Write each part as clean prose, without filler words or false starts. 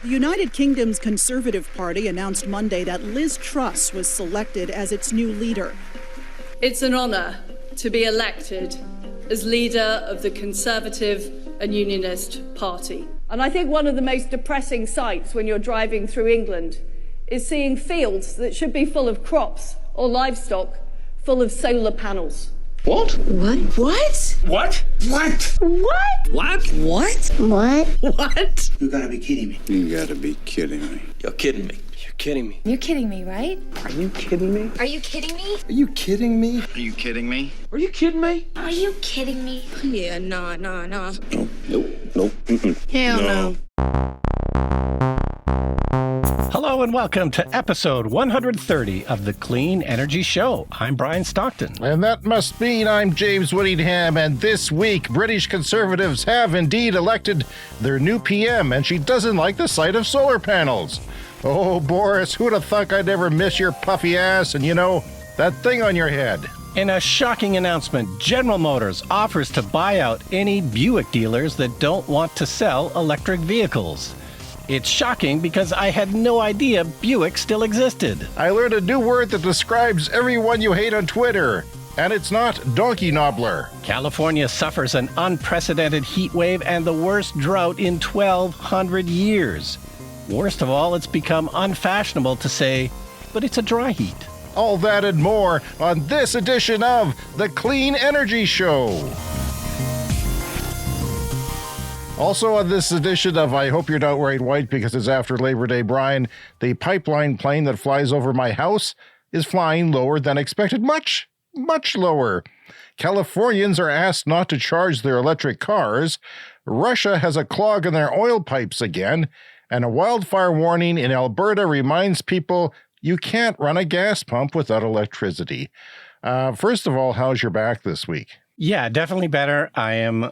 The United Kingdom's Conservative Party announced Monday that Lizz Truss was selected as its new leader. It's an honour to be elected as leader of the Conservative and Unionist Party. And I think one of the most depressing sights when you're driving through England is seeing fields that should be full of crops or livestock full of solar panels. What? What? What? What? What? What? What? What? What? What? You gotta be kidding me. You gotta be kidding me. You're kidding me. You're kidding me. You're kidding me, right? Are you kidding me? Are you kidding me? Are you kidding me? Are you kidding me? Are you kidding me? Are you kidding me? Yeah, no. No. Nope. Hell no. Hello and welcome to episode 130 of the Clean Energy Show. I'm Brian Stockton. And that must mean I'm James Whittingham, and this week British Conservatives have indeed elected their new PM, and she doesn't like the sight of solar panels. Oh, Boris, who'd have thunk I'd ever miss your puffy ass and, that thing on your head? In a shocking announcement, General Motors offers to buy out any Buick dealers that don't want to sell electric vehicles. It's shocking because I had no idea Buick still existed. I learned a new word that describes everyone you hate on Twitter, and it's not donkey nobbler. California suffers an unprecedented heat wave and the worst drought in 1,200 years. Worst of all, it's become unfashionable to say, but it's a dry heat. All that and more on this edition of the Clean Energy Show. Also on this edition of I Hope You're Not Wearing White because it's after Labor Day, Brian, the pipeline plane that flies over my house is flying lower than expected. Much lower. Californians are asked not to charge their electric cars. Russia has a clog in their oil pipes again. And a wildfire warning in Alberta reminds people you can't run a gas pump without electricity. First of all, how's your back this week? Yeah, definitely better. I am,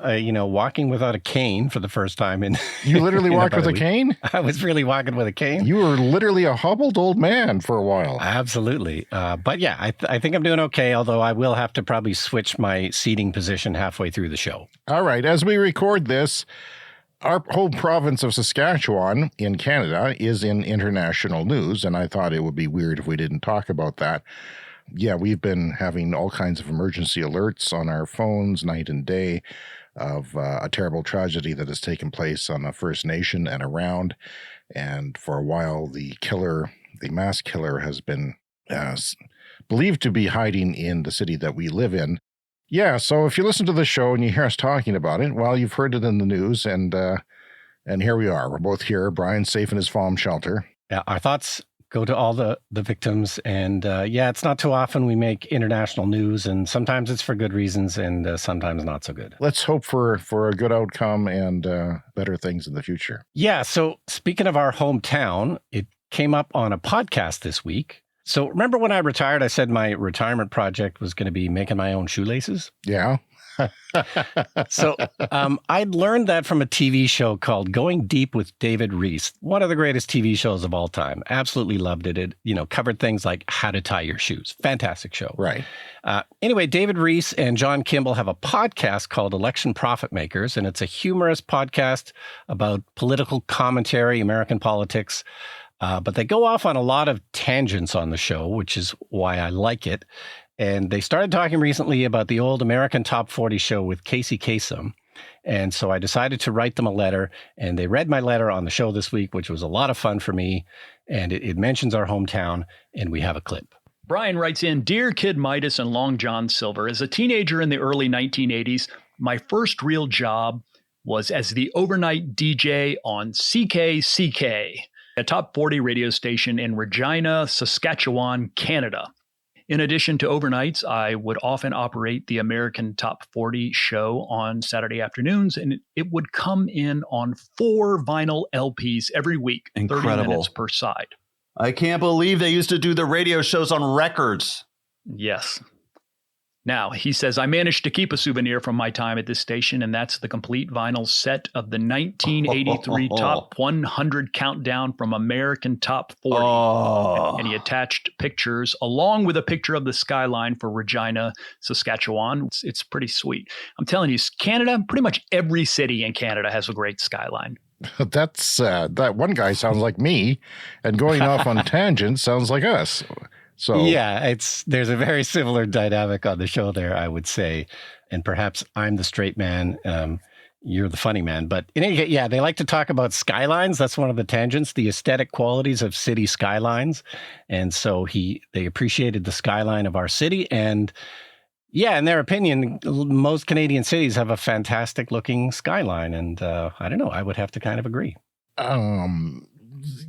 walking without a cane for the first time in. You literally walked with a week. cane? I was really walking with a cane. You were literally a hobbled old man for a while. Absolutely. But yeah, I think I'm doing okay, although I will have to probably switch my seating position halfway through the show. All right. As we record this, our whole province of Saskatchewan in Canada is in international news, and I thought it would be weird if we didn't talk about that. Yeah, we've been having all kinds of emergency alerts on our phones night and day of a terrible tragedy that has taken place on a First Nation and around. And for a while, the mass killer has been believed to be hiding in the city that we live in. Yeah, so if you listen to the show and you hear us talking about it, well, you've heard it in the news, and here we are. We're both here. Brian's safe in his fallen shelter. Yeah, our thoughts go to all the victims. And it's not too often we make international news, and sometimes it's for good reasons and sometimes not so good. Let's hope for a good outcome and better things in the future. Yeah, so speaking of our hometown, it came up on a podcast this week. So remember when I retired, I said my retirement project was going to be making my own shoelaces? Yeah. So I'd learned that from a TV show called Going Deep with David Rees, one of the greatest TV shows of all time. Absolutely loved it. It, covered things like how to tie your shoes. Fantastic show. Right. Anyway, David Rees and John Kimball have a podcast called Election Profit Makers, and it's a humorous podcast about political commentary, American politics. But they go off on a lot of tangents on the show, which is why I like it. And they started talking recently about the old American Top 40 show with Casey Kasem. And so I decided to write them a letter, and they read my letter on the show this week, which was a lot of fun for me. And it mentions our hometown, and we have a clip. Brian writes in, Dear Kid Midas and Long John Silver, as a teenager in the early 1980s, my first real job was as the overnight DJ on CKCK, a top 40 radio station in Regina, Saskatchewan, Canada. In addition to overnights, I would often operate the American Top 40 show on Saturday afternoons, and it would come in on 4 vinyl LPs every week, Incredible. 30 minutes per side. I can't believe they used to do the radio shows on records. Yes. Now, he says, I managed to keep a souvenir from my time at this station, and that's the complete vinyl set of the 1983 Top 100 countdown from American Top 40. Oh. And he attached pictures along with a picture of the skyline for Regina, Saskatchewan. It's pretty sweet. I'm telling you, Canada, pretty much every city in Canada has a great skyline. That's that one guy sounds like me, and going off on tangents sounds like us. So yeah, there's a very similar dynamic on the show there, I would say. And perhaps I'm the straight man. You're the funny man. But in any case, yeah, they like to talk about skylines. That's one of the tangents, the aesthetic qualities of city skylines. And so they appreciated the skyline of our city. And yeah, in their opinion, most Canadian cities have a fantastic looking skyline. And I don't know, I would have to kind of agree.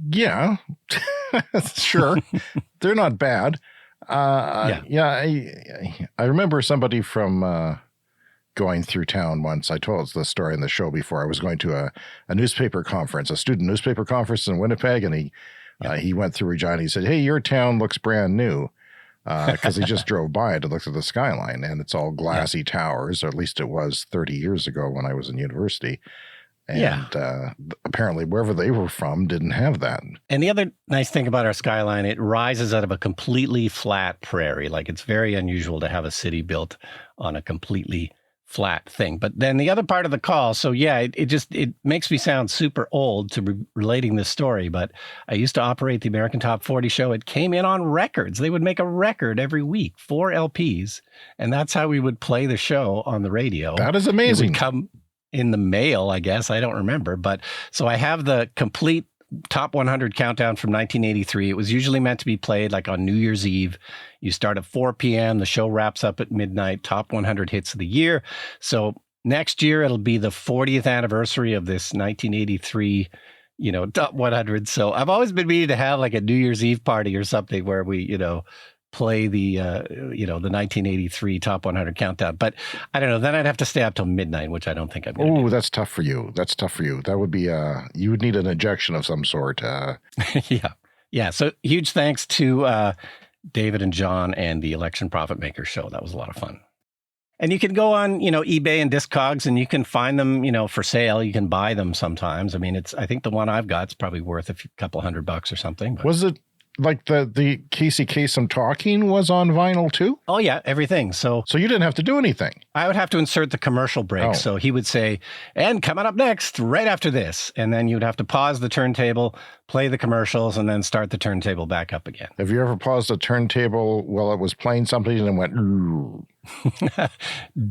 Yeah, sure. They're not bad. I remember somebody from going through town once. I told the story in the show before. I was going to a newspaper conference, a student newspaper conference in Winnipeg, and he went through Regina. He said, "Hey, your town looks brand new," because he just drove by it and looked at the skyline, and it's all glassy towers, or at least it was 30 years ago when I was in university. And apparently wherever they were from didn't have that. And the other nice thing about our skyline, it rises out of a completely flat prairie. Like, it's very unusual to have a city built on a completely flat thing. But then the other part of the call, so yeah, it makes me sound super old to be relating this story, but I used to operate the American Top 40 show. It came in on records. They would make a record every week, 4 LPs, and that's how we would play the show on the radio. That is amazing. It would come in the mail, I guess. I don't remember. But so I have the complete top 100 countdown from 1983. It was usually meant to be played like on New Year's Eve. You start at 4 p.m. The show wraps up at midnight, top 100 hits of the year. So next year, it'll be the 40th anniversary of this 1983, top 100. So I've always been meaning to have like a New Year's Eve party or something where we, play the 1983 top 100 countdown. But I don't know, then I'd have to stay up till midnight, which I don't think I'm going to do. Oh, that's tough for you. That would be, you would need an injection of some sort. Yeah. So huge thanks to David and John and the Election Profit Maker show. That was a lot of fun. And you can go on, eBay and Discogs, and you can find them, for sale. You can buy them sometimes. I mean, I think the one I've got is probably worth a couple $100 or something. But. Was it like the Casey Kasem Talking was on vinyl too? Oh yeah, everything. So you didn't have to do anything. I would have to insert the commercial break. Oh. So he would say, "And coming up next, right after this," and then you'd have to pause the turntable, play the commercials, and then start the turntable back up again. Have you ever paused a turntable while it was playing something and went? Ooh.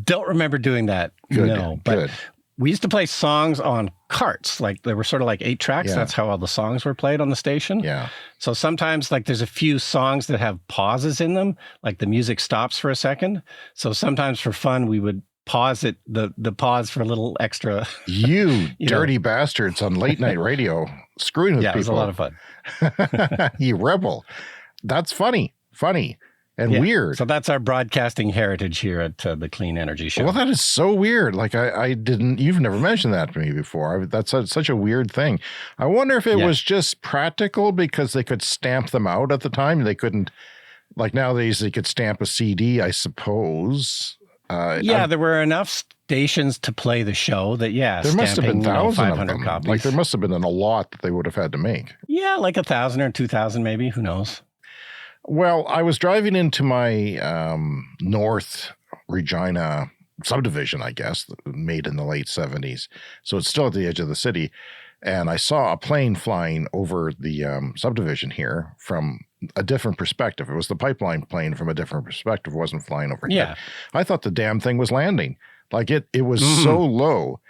Don't remember doing that. Good, no, but. Good. We used to play songs on carts. Like, there were sort of like 8 tracks. Yeah. That's how all the songs were played on the station. Yeah. So sometimes, like, there's a few songs that have pauses in them. Like, the music stops for a second. So sometimes for fun, we would pause it, the pause for a little extra. You dirty bastards on late night radio screwing with people. Yeah, it was a lot of fun. You rebel. That's funny. And weird. So that's our broadcasting heritage here at the Clean Energy Show. Well, that is so weird. Like, you've never mentioned that to me before. That's such a weird thing. I wonder if it was just practical because they could stamp them out at the time. They couldn't, like nowadays, they could stamp a CD, I suppose. There were enough stations to play the show that, there must have been thousands of them. Copies. Like, there must have been a lot that they would have had to make. Yeah, like 1,000 or 2,000 maybe. Who knows? Well, I was driving into my North Regina subdivision, I guess, made in the late 70s. So it's still at the edge of the city. And I saw a plane flying over the subdivision here from a different perspective. It was the pipeline plane from a different perspective. It wasn't flying over here. I thought the damn thing was landing. Like, it was so low.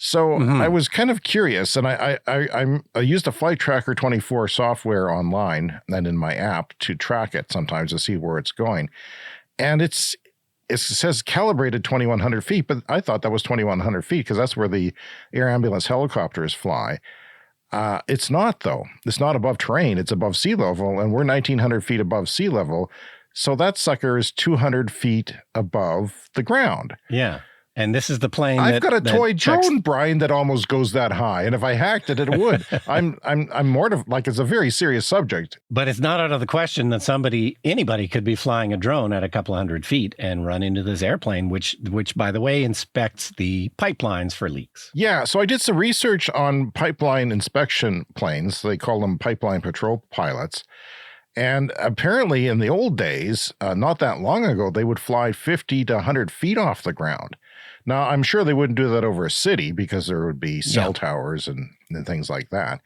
So I was kind of curious, and I used a Flight Tracker 24 software online and in my app to track it sometimes to see where it's going. And it says calibrated 2,100 feet, but I thought that was 2,100 feet because that's where the air ambulance helicopters fly. It's not, though. It's not above terrain. It's above sea level, and we're 1,900 feet above sea level. So that sucker is 200 feet above the ground. Yeah. And this is the plane. I've got a toy drone, Brian, that almost goes that high. And if I hacked it, it would. I'm mortified. Like, it's a very serious subject. But it's not out of the question that anybody could be flying a drone at a couple of 100 feet and run into this airplane, which by the way, inspects the pipelines for leaks. Yeah. So I did some research on pipeline inspection planes. They call them pipeline patrol pilots. And apparently in the old days, not that long ago, they would fly 50 to 100 feet off the ground. Now, I'm sure they wouldn't do that over a city because there would be cell towers and and things like that.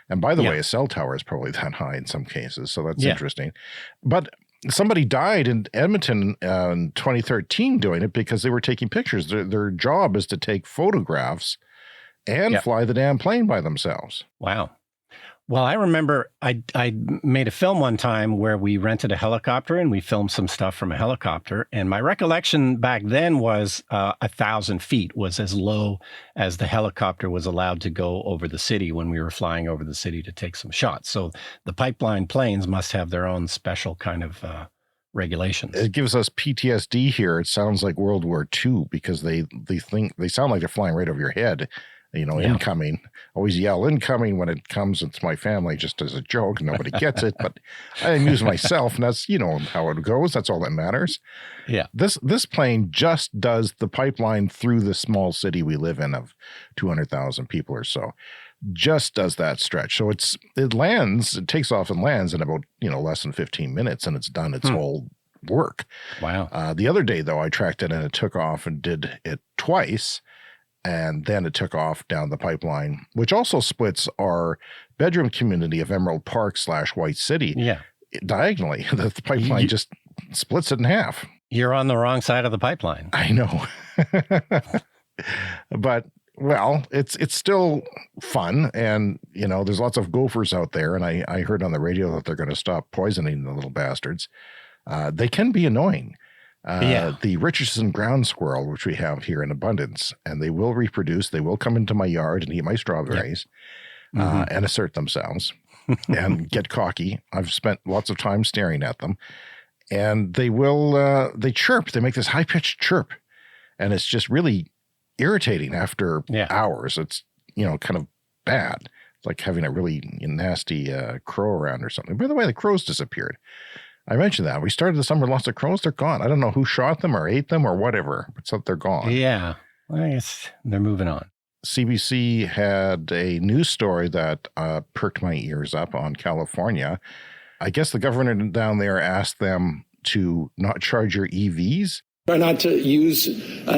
And by the way, a cell tower is probably that high in some cases. So that's interesting. But somebody died in Edmonton in 2013 doing it because they were taking pictures. Their job is to take photographs and fly the damn plane by themselves. Wow. Well, I remember I made a film one time where we rented a helicopter and we filmed some stuff from a helicopter. And my recollection back then was 1,000 feet was as low as the helicopter was allowed to go over the city when we were flying over the city to take some shots. So the pipeline planes must have their own special kind of regulations. It gives us PTSD here. It sounds like World War II because they sound like they're flying right over your head. Incoming. Always yell incoming when it comes. It's my family just as a joke. Nobody gets it, but I amuse myself, and that's, how it goes. That's all that matters. Yeah. This plane just does the pipeline through the small city we live in of 200,000 people or so. Just does that stretch. So it takes off and lands in about, less than 15 minutes, and it's done its whole work. Wow. The other day, though, I tracked it and it took off and did it twice. And then it took off down the pipeline, which also splits our bedroom community of Emerald Park / White City. Yeah. Diagonally. The pipeline just splits it in half. You're on the wrong side of the pipeline. I know. But, well, it's still fun. And, there's lots of gophers out there. And I heard on the radio that they're going to stop poisoning the little bastards. They can be annoying. The Richardson ground squirrel, which we have here in abundance, and they will reproduce. They will come into my yard and eat my strawberries and assert themselves and get cocky. I've spent lots of time staring at them. And they will, they chirp. They make this high-pitched chirp. And it's just really irritating after hours. It's, kind of bad. It's like having a really nasty crow around or something. By the way, the crows disappeared. I mentioned that. We started the summer, lots of crows. They're gone. I don't know who shot them or ate them or whatever, but they're gone. Yeah. Well, I guess they're moving on. CBC had a news story that perked my ears up on California. I guess the governor down there asked them to not charge your EVs. Try not to use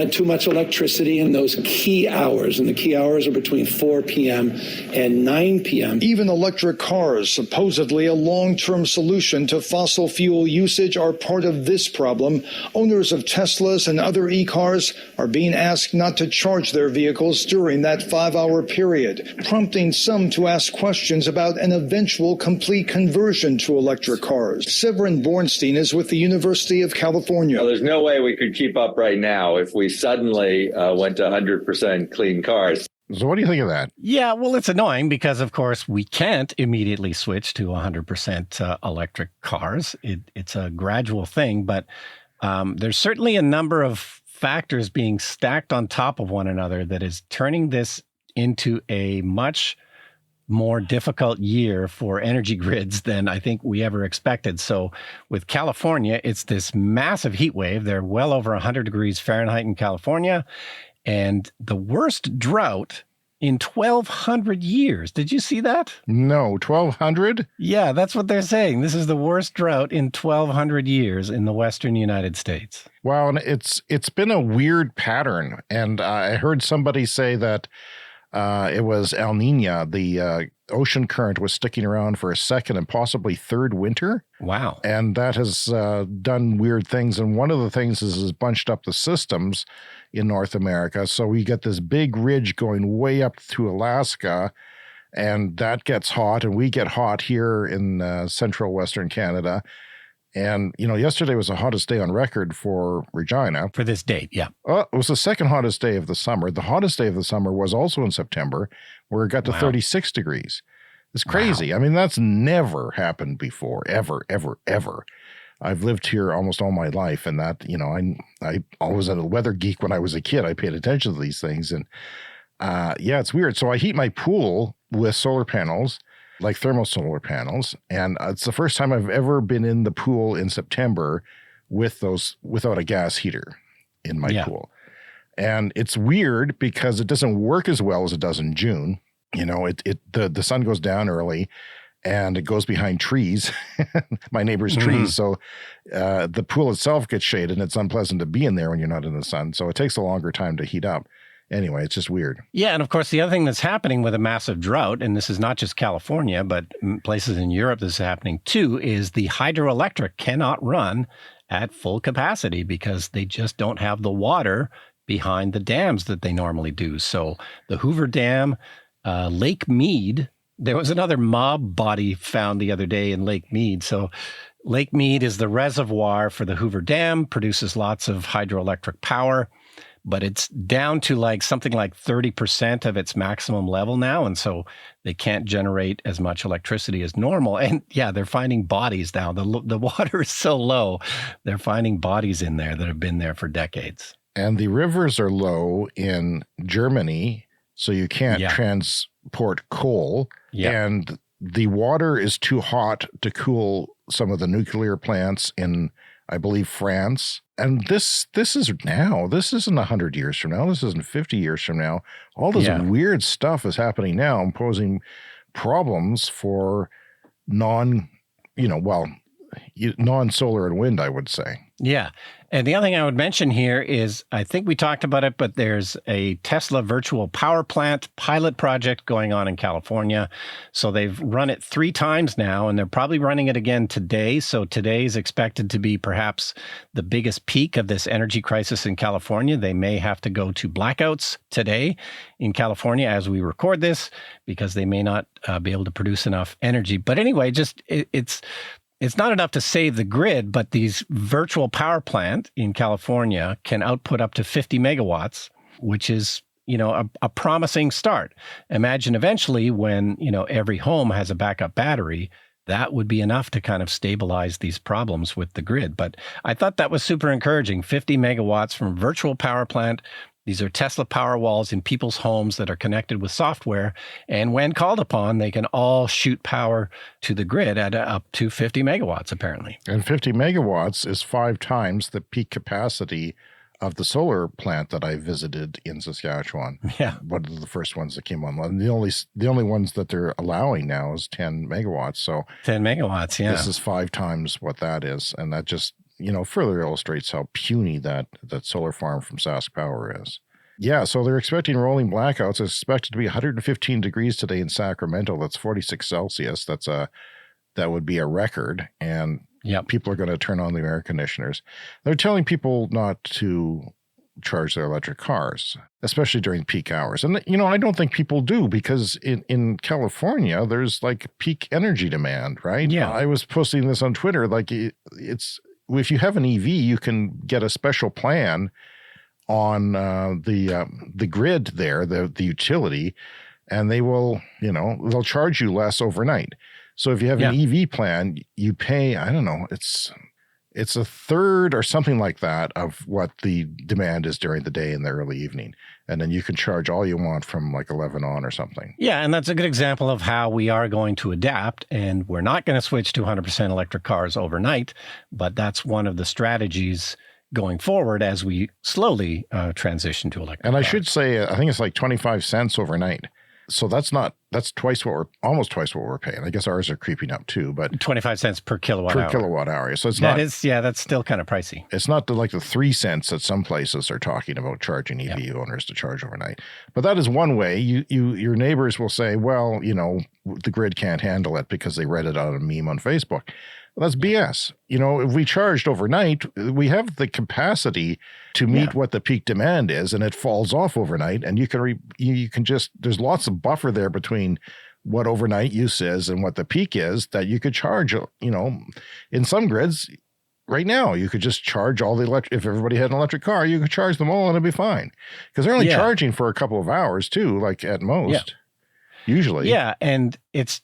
too much electricity in those key hours, and the key hours are between 4 p.m. and 9 p.m. Even electric cars, supposedly a long-term solution to fossil fuel usage, are part of this problem. Owners of Teslas and other e-cars are being asked not to charge their vehicles during that 5-hour period, prompting some to ask questions about an eventual complete conversion to electric cars. Severin Bornstein is with the University of California. Well, there's no way we could keep up right now if we suddenly went to 100% clean cars. So what do you think of that? Yeah, well, it's annoying because, of course, we can't immediately switch to 100% electric cars. It's a gradual thing, but there's certainly a number of factors being stacked on top of one another that is turning this into a much more difficult year for energy grids than I think we ever expected. So with California, it's this massive heat wave. They're well over 100 degrees Fahrenheit in California, and the worst drought in 1,200 years. Did you see that? No, 1,200? Yeah, that's what they're saying. This is the worst drought in 1,200 years in the western United States. Wow, and it's been a weird pattern. And I heard somebody say that it was El Nino. The ocean current was sticking around for a second and possibly third winter. Wow. And that has done weird things. And one of the things is bunched up the systems in North America. So we get this big ridge going way up to Alaska, and that gets hot, and we get hot here in central Western Canada. And, yesterday was the hottest day on record for Regina. For this date, yeah. It was the second hottest day of the summer. The hottest day of the summer was also in September, where it got to 36 degrees. It's crazy. Wow. I mean, that's never happened before, ever, ever, ever. I've lived here almost all my life, and that, I always had a weather geek when I was a kid. I paid attention to these things, and it's weird. So I heat my pool with solar panels, like thermal solar panels. And it's the first time I've ever been in the pool in September without a gas heater in my pool. And it's weird because it doesn't work as well as it does in June. The sun goes down early and it goes behind trees, my neighbor's trees. So the pool itself gets shaded, and it's unpleasant to be in there when you're not in the sun. So it takes a longer time to heat up. Anyway, it's just weird. Yeah, and of course, the other thing that's happening with a massive drought, and this is not just California, but places in Europe this is happening too, is the hydroelectric cannot run at full capacity because they just don't have the water behind the dams that they normally do. So the Hoover Dam, Lake Mead, there was another mob body found the other day in Lake Mead. So Lake Mead is the reservoir for the Hoover Dam, produces lots of hydroelectric power, but it's down to like something like 30% of its maximum level now. And so they can't generate as much electricity as normal. And yeah, they're finding bodies now. The water is so low. They're finding bodies in there that have been there for decades. And the rivers are low in Germany, so you can't transport coal. Yeah. And the water is too hot to cool some of the nuclear plants in, I believe, France. And this is now. This isn't 100 years from now. This isn't 50 years from now. All this weird stuff is happening now and posing problems for non-solar and wind, I would say. Yeah. And the other thing I would mention here is, I think we talked about it, but there's a Tesla virtual power plant pilot project going on in California. So they've run it 3 times now, and they're probably running it again today. So today is expected to be perhaps the biggest peak of this energy crisis in California. They may have to go to blackouts today in California as we record this, because they may not be able to produce enough energy. But anyway, it's not enough to save the grid, but these virtual power plant in California can output up to 50 megawatts, which is, a promising start. Imagine eventually when, every home has a backup battery, that would be enough to kind of stabilize these problems with the grid. But I thought that was super encouraging. 50 megawatts from a virtual power plant. These are Tesla Powerwalls in people's homes that are connected with software. And when called upon, they can all shoot power to the grid at up to 50 megawatts, apparently. And 50 megawatts is 5 times the peak capacity of the solar plant that I visited in Saskatchewan. Yeah. One of the first ones that came online. The only ones that they're allowing now is 10 megawatts. So 10 megawatts, yeah. This is 5 times what that is. And that just further illustrates how puny that solar farm from Sask Power is. Yeah, so they're expecting rolling blackouts. It's expected to be 115 degrees today in Sacramento. That's 46 Celsius. That would be a record. And people are going to turn on the air conditioners. They're telling people not to charge their electric cars, especially during peak hours. And, I don't think people do, because in California, there's like peak energy demand, right? Yeah. I was posting this on Twitter, like if you have an EV, you can get a special plan on the grid there, the utility, and they will, they'll charge you less overnight. So if you have an EV plan, you pay, I don't know, it's a third or something like that of what the demand is during the day in the early evening. And then you can charge all you want from like 11 on or something. Yeah, and that's a good example of how we are going to adapt, and we're not going to switch to 100% electric cars overnight, but that's one of the strategies going forward as we slowly transition to electric And I cars. should say, I think it's like 25 cents overnight. So that's almost twice what we're paying. I guess ours are creeping up too, but 25 cents per kilowatt hour. kilowatt hour. So it's that's still kind of pricey. It's not like the 3 cents that some places are talking about charging EV owners to charge overnight. But that is one way. Your neighbors will say, well, the grid can't handle it because they read it on a meme on Facebook. Well, that's BS. If we charged overnight, we have the capacity to meet what the peak demand is, and it falls off overnight. And you can just, there's lots of buffer there between what overnight use is and what the peak is that you could charge, in some grids right now, you could just charge all the electric. If everybody had an electric car, you could charge them all and it'd be fine. Because they're only charging for a couple of hours too, like at most, usually. Yeah. And it's,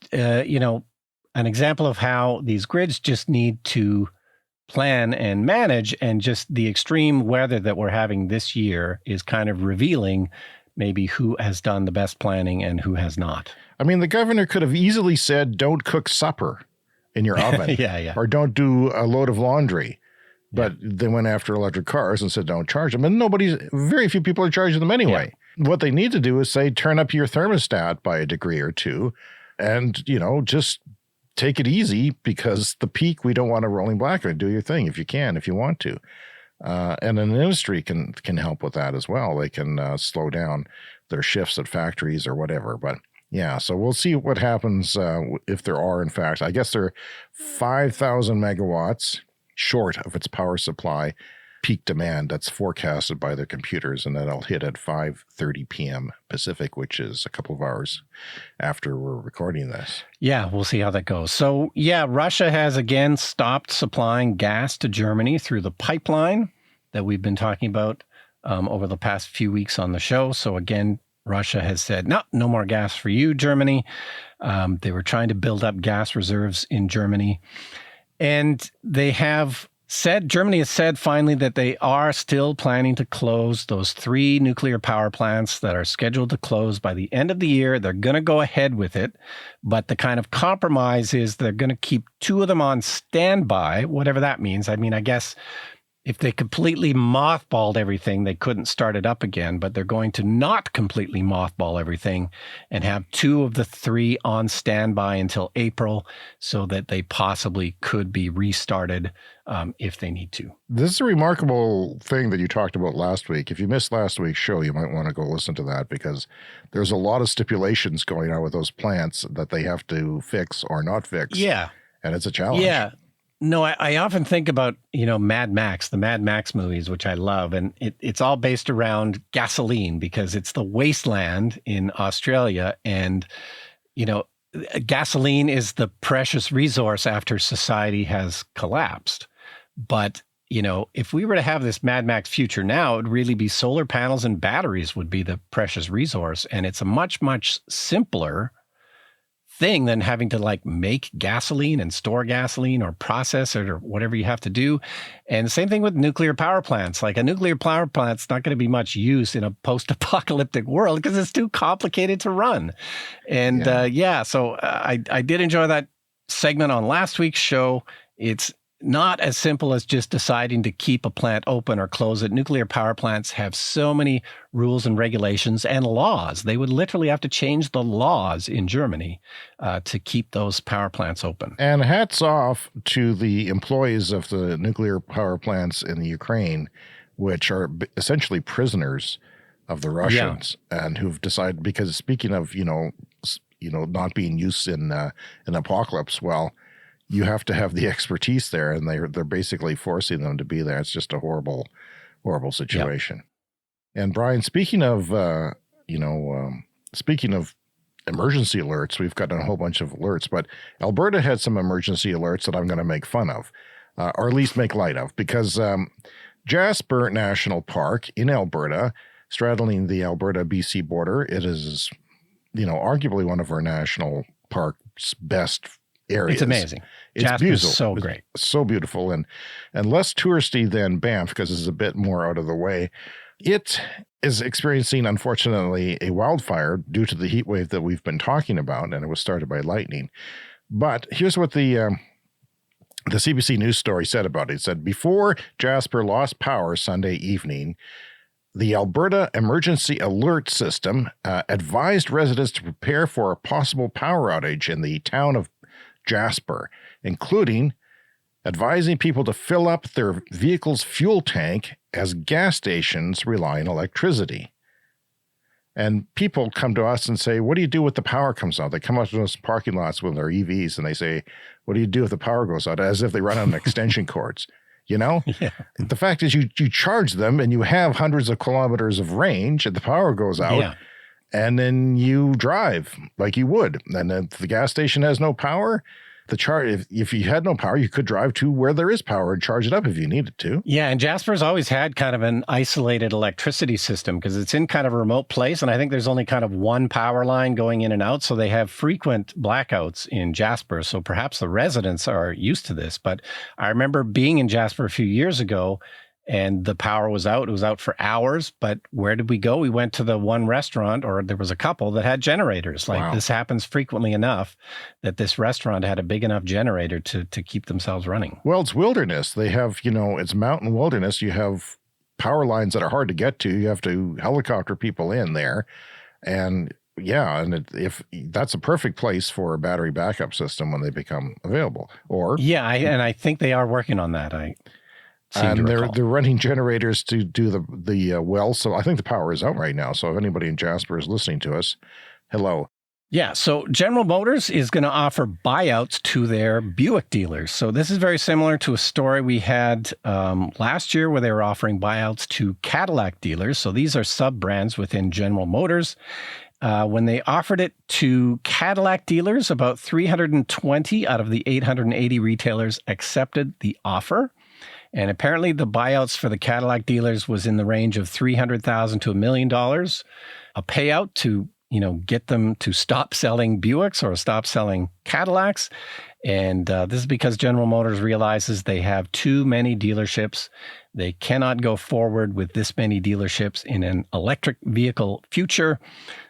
an example of how these grids just need to plan and manage, and just the extreme weather that we're having this year is kind of revealing maybe who has done the best planning and who has not. I mean, the governor could have easily said, don't cook supper in your oven. Or don't do a load of laundry. But they went after electric cars and said, don't charge them. And very few people are charging them anyway. Yeah. What they need to do is say, turn up your thermostat by a degree or two and, just take it easy, because the peak, we don't want a rolling blackout. Do your thing if you want to. And an industry can help with that as well. They can slow down their shifts at factories or whatever. But yeah, so we'll see what happens if there are, in fact, I guess they're 5,000 megawatts short of its power supply peak demand that's forecasted by their computers, and that'll hit at 5:30 p.m. Pacific, which is a couple of hours after we're recording this. Yeah, we'll see how that goes. So yeah, Russia has again stopped supplying gas to Germany through the pipeline that we've been talking about over the past few weeks on the show. So again, Russia has said, no more gas for you, Germany. They were trying to build up gas reserves in Germany. And Germany has said finally that they are still planning to close those 3 nuclear power plants that are scheduled to close by the end of the year. They're going to go ahead with it. But the kind of compromise is they're going to keep 2 of them on standby, whatever that means. I mean, I guess if they completely mothballed everything, they couldn't start it up again, but they're going to not completely mothball everything and have 2 of the 3 on standby until April so that they possibly could be restarted if they need to. This is a remarkable thing that you talked about last week. If you missed last week's show, you might want to go listen to that, because there's a lot of stipulations going on with those plants that they have to fix or not fix. Yeah. And it's a challenge. Yeah. No, I often think about, Mad Max, the Mad Max movies, which I love. And it's all based around gasoline because it's the wasteland in Australia. And, gasoline is the precious resource after society has collapsed. But, if we were to have this Mad Max future now, it would really be solar panels and batteries would be the precious resource. And it's a much, much simpler thing than having to make gasoline and store gasoline or process it or whatever you have to do. And the same thing with nuclear power plants. Like a nuclear power plant's not going to be much use in a post-apocalyptic world because it's too complicated to run. And so I did enjoy that segment on last week's show. It's not as simple as just deciding to keep a plant open or close it. Nuclear power plants have so many rules and regulations and laws. They would literally have to change the laws in Germany to keep those power plants open. And hats off to the employees of the nuclear power plants in the Ukraine, which are essentially prisoners of the Russians, and who've decided, because speaking of, not being used in an apocalypse, well, you have to have the expertise there, and they're basically forcing them to be there. It's just a horrible, horrible situation. Yep. And Brian, speaking of emergency alerts, we've got a whole bunch of alerts, but Alberta had some emergency alerts that I'm going to make fun of, or at least make light of, because Jasper National Park in Alberta, straddling the Alberta-BC border, it is, arguably one of our national park's best areas. It's amazing. It's Jasper's beautiful. So great. It's so beautiful and less touristy than Banff because it's a bit more out of the way. It is experiencing, unfortunately, a wildfire due to the heat wave that we've been talking about, and it was started by lightning. But here's what the CBC News story said about it. It said, before Jasper lost power Sunday evening, the Alberta Emergency Alert System advised residents to prepare for a possible power outage in the town of Jasper, including advising people to fill up their vehicle's fuel tank as gas stations rely on electricity. And people come to us and say, what do you do if the power comes out? They come out to those parking lots with their EVs and they say, what do you do if the power goes out? As if they run on extension cords. Yeah. The fact is you charge them and you have hundreds of kilometers of range and the power goes out and then you drive like you would. And if the gas station has no power, if you had no power, you could drive to where there is power and charge it up if you needed to. Yeah, and Jasper's always had kind of an isolated electricity system because it's in kind of a remote place, and I think there's only kind of one power line going in and out, so they have frequent blackouts in Jasper, so perhaps the residents are used to this. But I remember being in Jasper a few years ago, and the power was out. It was out for hours, but where did we go? We went to the one restaurant, or there was a couple that had generators. This happens frequently enough that this restaurant had a big enough generator to keep themselves running. Well, it's wilderness. They have, it's mountain wilderness. You have power lines that are hard to get to. You have to helicopter people in there. And if that's a perfect place for a battery backup system when they become available. I think they are working on that. And they're running generators to do the wells. So I think the power is out right now. So if anybody in Jasper is listening to us, hello. Yeah, so General Motors is going to offer buyouts to their Buick dealers. So this is very similar to a story we had last year where they were offering buyouts to Cadillac dealers. So these are sub-brands within General Motors. When they offered it to Cadillac dealers, about 320 out of the 880 retailers accepted the offer. And apparently the buyouts for the Cadillac dealers was in the range of $300,000 to $1 million, a payout to get them to stop selling Buicks or stop selling Cadillacs. And this is because General Motors realizes they have too many dealerships. They cannot go forward with this many dealerships in an electric vehicle future.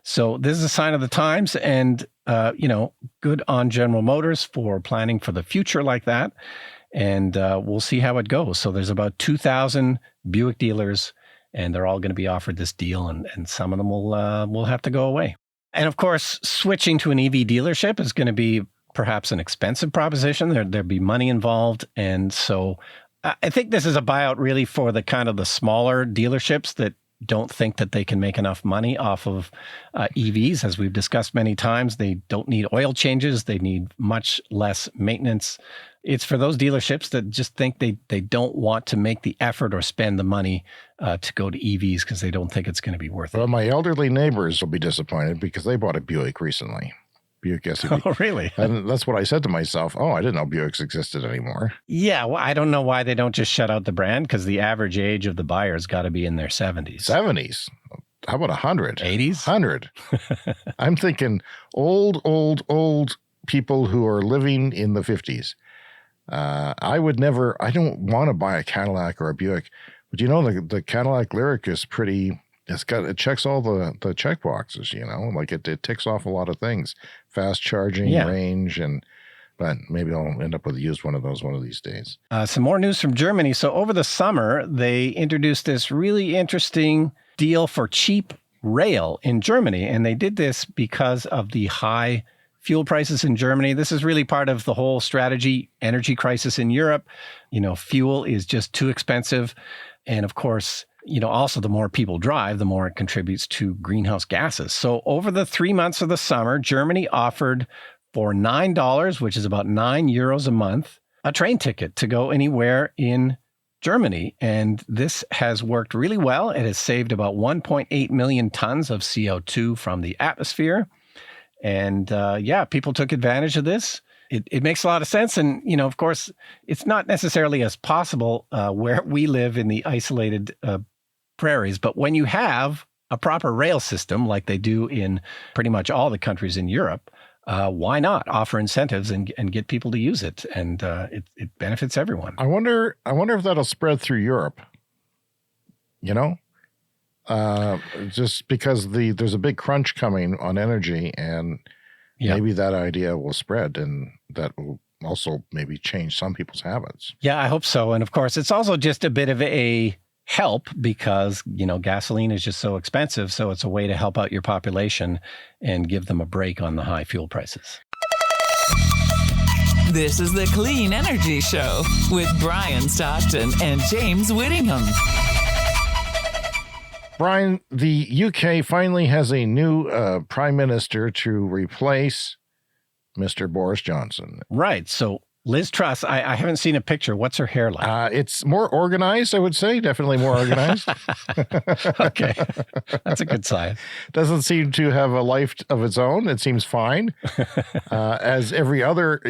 So this is a sign of the times, and, good on General Motors for planning for the future like that. And we'll see how it goes. So there's about 2,000 Buick dealers, and they're all going to be offered this deal, and some of them will have to go away. And of course, switching to an EV dealership is going to be perhaps an expensive proposition. There'd be money involved. And so I think this is a buyout really for the kind of the smaller dealerships that don't think that they can make enough money off of EVs. As we've discussed many times, they don't need oil changes. They need much less maintenance. It's for those dealerships that just think they don't want to make the effort or spend the money to go to EVs because they don't think it's going to be worth it. Well, my elderly neighbors will be disappointed because they bought a Buick recently. Buick SUV. Oh, really? And that's what I said to myself. Oh, I didn't know Buicks existed anymore. Yeah, well, I don't know why they don't just shut out the brand, because the average age of the buyer's got to be in their 70s. 70s? How about 100? 80s? 100. I'm thinking old people who are living in the 50s. I don't want to buy a Cadillac or a Buick, but the Cadillac Lyric is pretty, it checks all the check boxes, like it ticks off a lot of things, fast charging, range, but maybe I'll end up with a used one of those one of these days. Some more news from Germany. So over the summer, they introduced this really interesting deal for cheap rail in Germany. And they did this because of the high fuel prices in Germany. This is really part of the whole strategy, energy crisis in Europe. Fuel is just too expensive. And of course, also the more people drive, the more it contributes to greenhouse gases. So over the 3 months of the summer, Germany offered for $9, which is about €9 a month, a train ticket to go anywhere in Germany. And this has worked really well. It has saved about 1.8 million tons of CO2 from the atmosphere. And people took advantage of this. It makes a lot of sense. And, of course, it's not necessarily as possible where we live in the isolated prairies. But when you have a proper rail system like they do in pretty much all the countries in Europe, why not offer incentives and get people to use it? And it benefits everyone. I wonder if that'll spread through Europe, just because there's a big crunch coming on energy, and maybe that idea will spread, and that will also maybe change some people's habits. Yeah, I hope so. And of course, it's also just a bit of a help because, gasoline is just so expensive. So it's a way to help out your population and give them a break on the high fuel prices. This is the Clean Energy Show with Brian Stockton and James Whittingham. Brian, the UK finally has a new prime minister to replace Mr. Boris Johnson. Right. So Lizz Truss, I haven't seen a picture. What's her hair like? It's more organized, I would say. Definitely more organized. Okay. That's a good sign. Doesn't seem to have a life of its own. It seems fine. As every other,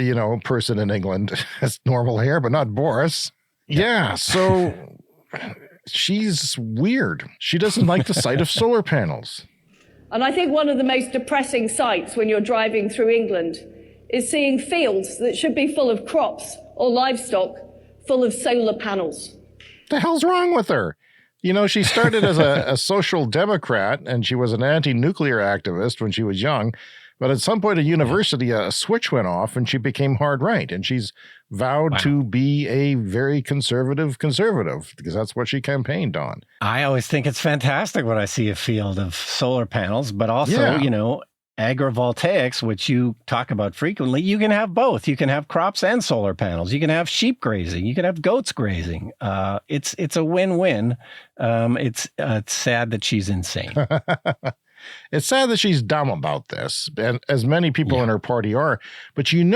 person in England has normal hair, but not Boris. Yeah. So she's weird. She doesn't like the sight of solar panels. And I think one of the most depressing sights when you're driving through England is seeing fields that should be full of crops or livestock full of solar panels. The hell's wrong with her? She started as a social democrat, and she was an anti-nuclear activist when she was young. But at some point at university, a switch went off and she became hard right. And she's vowed to be a very conservative because that's what she campaigned on. I always think it's fantastic when I see a field of solar panels, but also, agrivoltaics, which you talk about frequently, you can have both. You can have crops and solar panels. You can have sheep grazing. You can have goats grazing. It's a win-win. It's sad that she's insane. It's sad that she's dumb about this, and as many people in her party are. But there's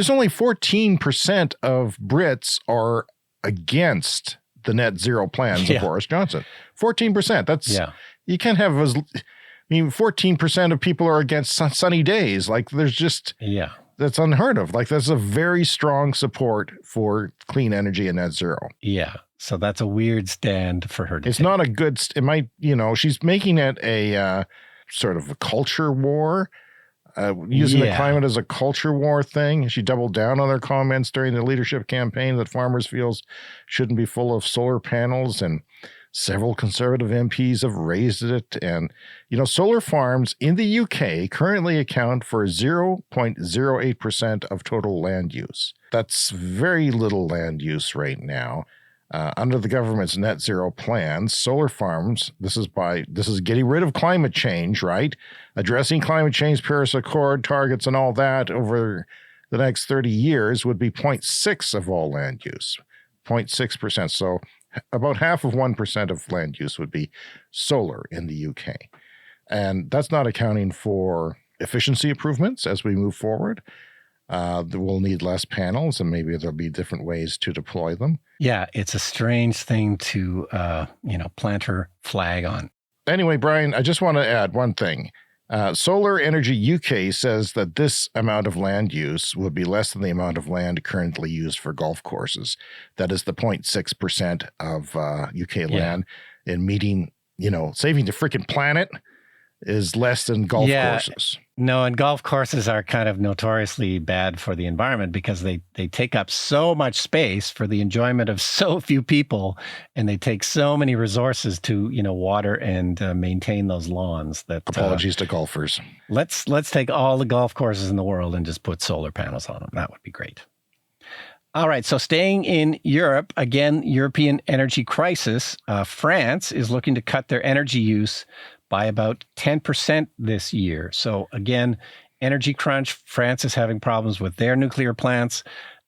only 14% of Brits are against the net zero plans of Boris Johnson. 14%. That's you can't have 14% of people are against sunny days. Like there's just that's unheard of. Like that's a very strong support for clean energy and net zero. Yeah. So that's a weird stand for her to It's take. not a good, it might, she's making it a sort of a culture war, using the climate as a culture war thing. She doubled down on her comments during the leadership campaign that farmers feels shouldn't be full of solar panels, and several conservative MPs have raised it. And, solar farms in the UK currently account for 0.08% of total land use. That's very little land use right now. Under the government's net zero plans, solar farms, this is getting rid of climate change, right? Addressing climate change, Paris Accord targets and all that over the next 30 years would be 0.6 of all land use, 0.6%. So about half of 1% of land use would be solar in the UK. And that's not accounting for efficiency improvements as we move forward. We'll need less panels, and maybe there'll be different ways to deploy them. Yeah, it's a strange thing to, plant her flag on. Anyway, Brian, I just want to add one thing. Solar Energy UK says that this amount of land use would be less than the amount of land currently used for golf courses. That is the 0.6% of UK land, and meeting, saving the freaking planet is less than golf courses. No, and golf courses are kind of notoriously bad for the environment because they take up so much space for the enjoyment of so few people, and they take so many resources to, water and maintain those lawns. That apologies to golfers. Let's take all the golf courses in the world and just put solar panels on them. That would be great. All right, so staying in Europe, again, European energy crisis. France is looking to cut their energy use by about 10% this year. So again, energy crunch. France is having problems with their nuclear plants.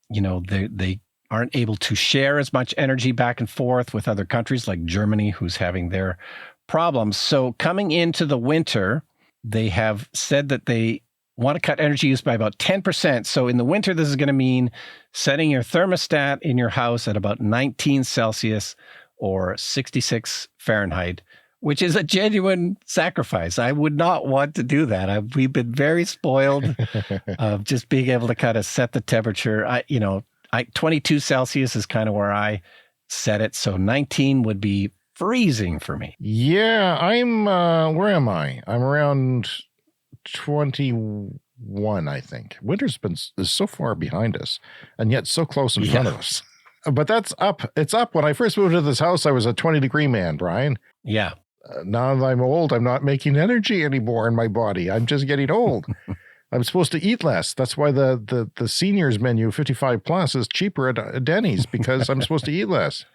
They aren't able to share as much energy back and forth with other countries like Germany, who's having their problems. So coming into the winter, they have said that they want to cut energy use by about 10%. So in the winter, this is going to mean setting your thermostat in your house at about 19 Celsius or 66 Fahrenheit, which is a genuine sacrifice. I would not want to do that. We've been very spoiled of just being able to kind of set the temperature. 22 Celsius is kind of where I set it. So 19 would be freezing for me. Yeah, I'm, where am I? I'm around 21, I think. Winter's is so far behind us and yet so close in front of us. But that's up. It's up. When I first moved to this house, I was a 20-degree man, Brian. Yeah. Now that I'm old, I'm not making energy anymore in my body. I'm just getting old. I'm supposed to eat less. That's why the seniors menu 55 plus is cheaper at Denny's, because I'm supposed to eat less.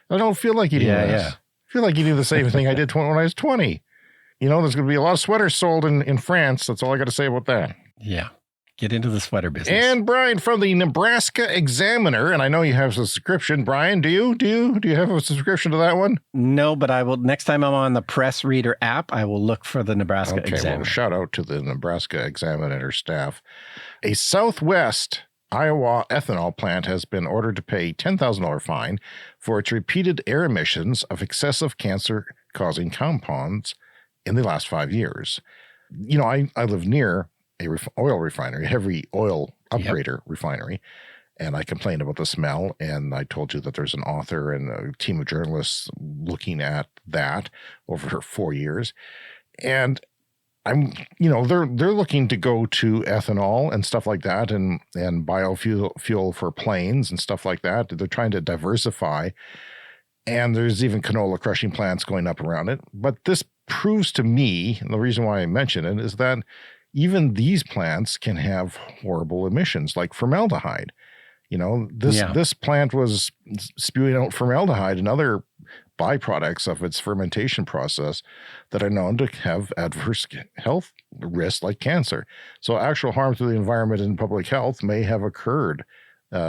I don't feel like eating less. Yeah. I feel like eating the same thing I did when I was 20. There's going to be a lot of sweaters sold in France. That's all I got to say about that. Yeah. Get into the sweater business. And Brian, from the Nebraska Examiner, and I know you have a subscription. Brian, do you have a subscription to that one? No, but I will. Next time I'm on the Press Reader app, I will look for the Nebraska Examiner. Well, shout out to the Nebraska Examiner staff. A Southwest Iowa ethanol plant has been ordered to pay $10,000 fine for its repeated air emissions of excessive cancer-causing compounds in the last 5 years. I live near a oil refinery, heavy oil upgrader refinery, and I complained about the smell, and I told you that there's an author and a team of journalists looking at that over 4 years. And they're looking to go to ethanol and stuff like that, and biofuel for planes and stuff like that. They're trying to diversify, and there's even canola crushing plants going up around it. But this proves to me, and the reason why I mention it is that even these plants can have horrible emissions like formaldehyde. This plant was spewing out formaldehyde and other byproducts of its fermentation process that are known to have adverse health risks like cancer. So actual harm to the environment and public health may have occurred,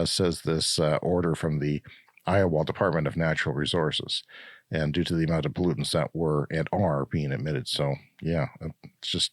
says this order from the Iowa Department of Natural Resources, and due to the amount of pollutants that were and are being emitted. So, yeah, it's just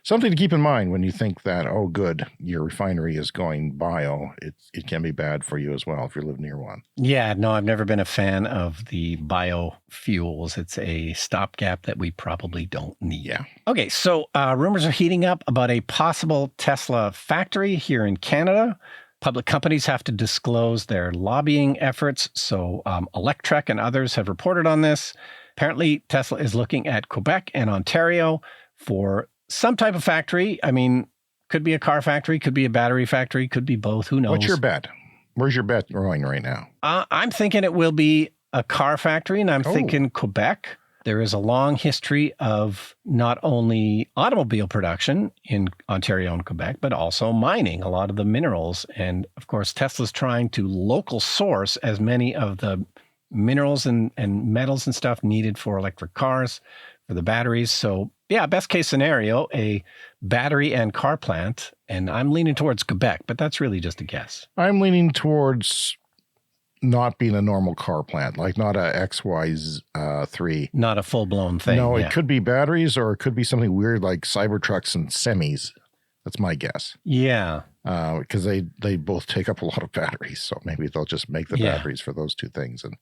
something to keep in mind when you think that, oh, good, your refinery is going bio. It can be bad for you as well if you live near one. Yeah, no, I've never been a fan of the biofuels. It's a stopgap that we probably don't need. Yeah. Okay, so rumors are heating up about a possible Tesla factory here in Canada. Public companies have to disclose their lobbying efforts, so Electrek and others have reported on this. Apparently, Tesla is looking at Quebec and Ontario for some type of factory. I mean, could be a car factory, could be a battery factory, could be both. Who knows? What's your bet? Where's your bet going right now? I'm thinking it will be a car factory, and I'm thinking Quebec. There is a long history of not only automobile production in Ontario and Quebec, but also mining, a lot of the minerals. And of course, Tesla's trying to local source as many of the minerals and metals and stuff needed for electric cars, for the batteries. So yeah, best case scenario, a battery and car plant. And I'm leaning towards Quebec, but that's really just a guess. I'm leaning towards not being a normal car plant, like not a XY3. Not a full-blown thing. No, yeah. It could be batteries, or it could be something weird like Cybertrucks and semis. That's my guess. Yeah. Because they both take up a lot of batteries, so maybe they'll just make the batteries for those two things. And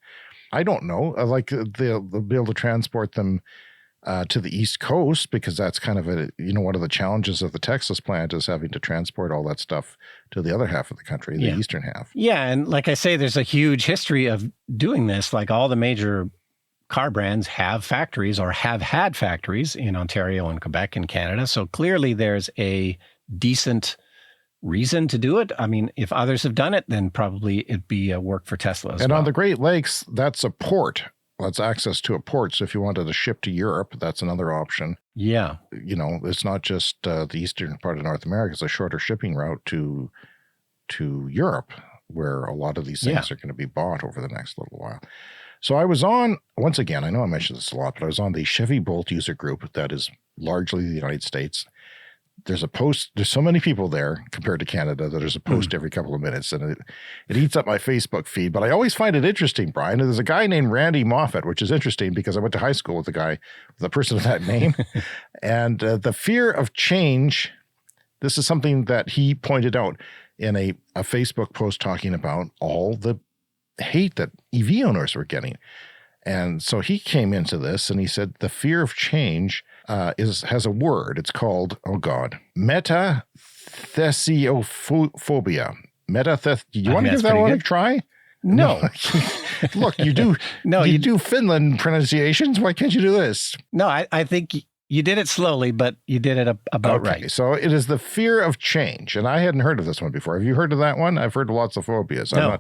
I don't know. Like they'll be able to transport them to the East Coast, because that's kind of one of the challenges of the Texas plant is having to transport all that stuff to the other half of the country, the eastern half. Yeah, and like I say, there's a huge history of doing this. Like all the major car brands have factories or have had factories in Ontario and Quebec and Canada. So clearly there's a decent reason to do it. I mean, if others have done it, then probably it'd be a work for Tesla as well. And on the Great Lakes, that's a port. That's access to a port. So if you wanted to ship to Europe, that's another option. Yeah. It's not just the eastern part of North America. It's a shorter shipping route to Europe, where a lot of these things are going to be bought over the next little while. So I was on, once again, I know I mentioned this a lot, but I was on the Chevy Bolt user group that is largely the United States. There's a post, there's so many people there compared to Canada that there's a post every couple of minutes, and it eats up my Facebook feed. But I always find it interesting, Brian. There's a guy named Randy Moffat, which is interesting because I went to high school with the person of that name. And the fear of change, this is something that he pointed out in a Facebook post talking about all the hate that EV owners were getting. And so he came into this and he said the fear of change has a word. It's called, Metathesiophobia. Do you want to give that one a try? No. Look, you do. No, you do Finland pronunciations. Why can't you do this? No, I think you did it slowly, but you did it about right. So it is the fear of change. And I hadn't heard of this one before. Have you heard of that one? I've heard of lots of phobias. No.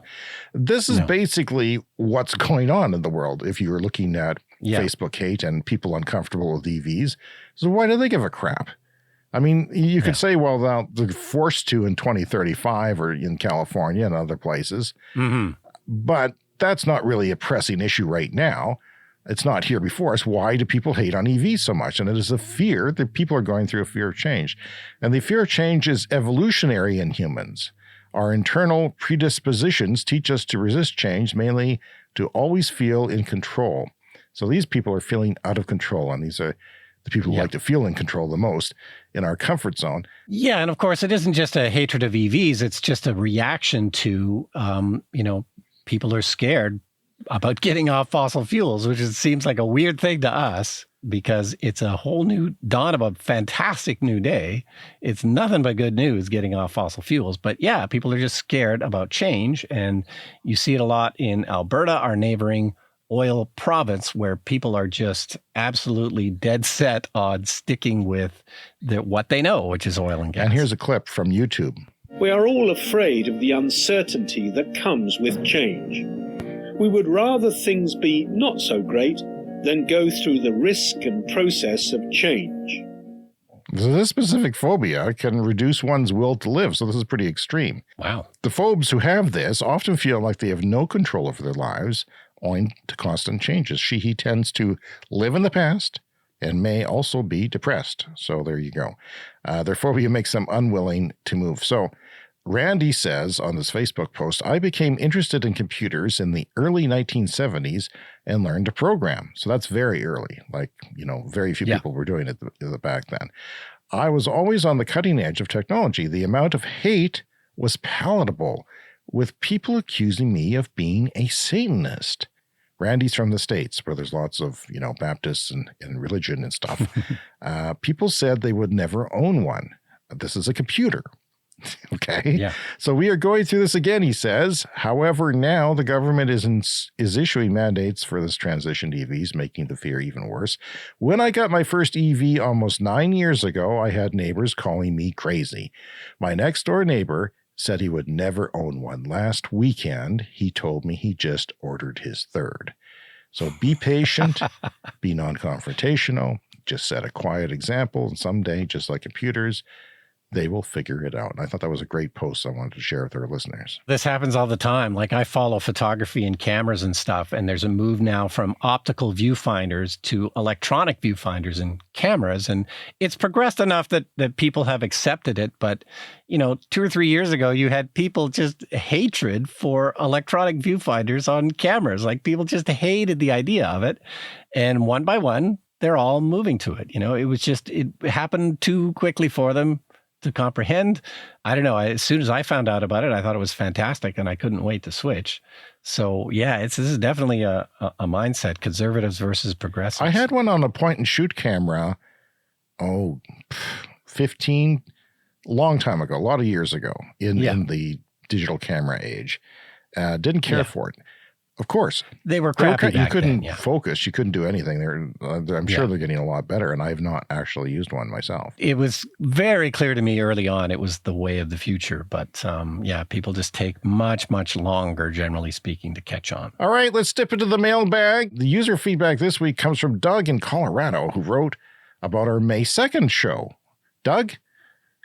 This is basically what's going on in the world. If you're looking at Facebook hate and people uncomfortable with EVs. So why do they give a crap? I mean, you could say, well, they're forced to in 2035 or in California and other places. Mm-hmm. But that's not really a pressing issue right now. It's not here before us. Why do people hate on EVs so much? And it is a fear that people are going through a fear of change. And the fear of change is evolutionary in humans. Our internal predispositions teach us to resist change, mainly to always feel in control. So these people are feeling out of control, and these are the people who like to feel in control the most in our comfort zone. Yeah, and of course, it isn't just a hatred of EVs. It's just a reaction to, people are scared about getting off fossil fuels, which seems like a weird thing to us because it's a whole new dawn of a fantastic new day. It's nothing but good news getting off fossil fuels. But yeah, people are just scared about change. And you see it a lot in Alberta, our neighboring oil province, where people are just absolutely dead set on sticking with what they know, which is oil and gas. And here's a clip from YouTube. We are all afraid of the uncertainty that comes with change. We would rather things be not so great than go through the risk and process of change. So this specific phobia can reduce one's will to live, so this is pretty extreme. Wow. The phobes who have this often feel like they have no control over their lives, owing to constant changes. He tends to live in the past and may also be depressed. So there you go. Their phobia makes them unwilling to move. So Randy says on this Facebook post, I became interested in computers in the early 1970s and learned to program. So that's very early. Like, very few people were doing it back then. I was always on the cutting edge of technology. The amount of hate was palatable, with people accusing me of being a Satanist. Randy's from the States, where there's lots of, Baptists and religion and stuff. People said they would never own one. This is a computer. Okay. Yeah. So we are going through this again, he says. However, now the government is issuing mandates for this transition to EVs, making the fear even worse. When I got my first EV almost 9 years ago, I had neighbors calling me crazy. My next door neighbor said he would never own one. Last weekend, he told me he just ordered his third. So be patient, be non-confrontational, just set a quiet example, and someday, just like computers, they will figure it out. And I thought that was a great post I wanted to share with our listeners. This happens all the time. Like, I follow photography and cameras and stuff, and there's a move now from optical viewfinders to electronic viewfinders and cameras. And it's progressed enough that people have accepted it. But, 2 or 3 years ago, you had people just hatred for electronic viewfinders on cameras. Like, people just hated the idea of it. And one by one, they're all moving to it. It happened too quickly for them to comprehend. I don't know. As soon as I found out about it, I thought it was fantastic, and I couldn't wait to switch. So yeah, this is definitely a mindset, conservatives versus progressives. I had one on a point and shoot camera, 15, long time ago, a lot of years ago in the digital camera age. Didn't care for it. Of course. They were crappy. You couldn't focus. You couldn't do anything. I'm sure they're getting a lot better, and I have not actually used one myself. It was very clear to me early on it was the way of the future. But people just take much, much longer, generally speaking, to catch on. All right, let's dip into the mailbag. The user feedback this week comes from Doug in Colorado, who wrote about our May 2nd show. Doug,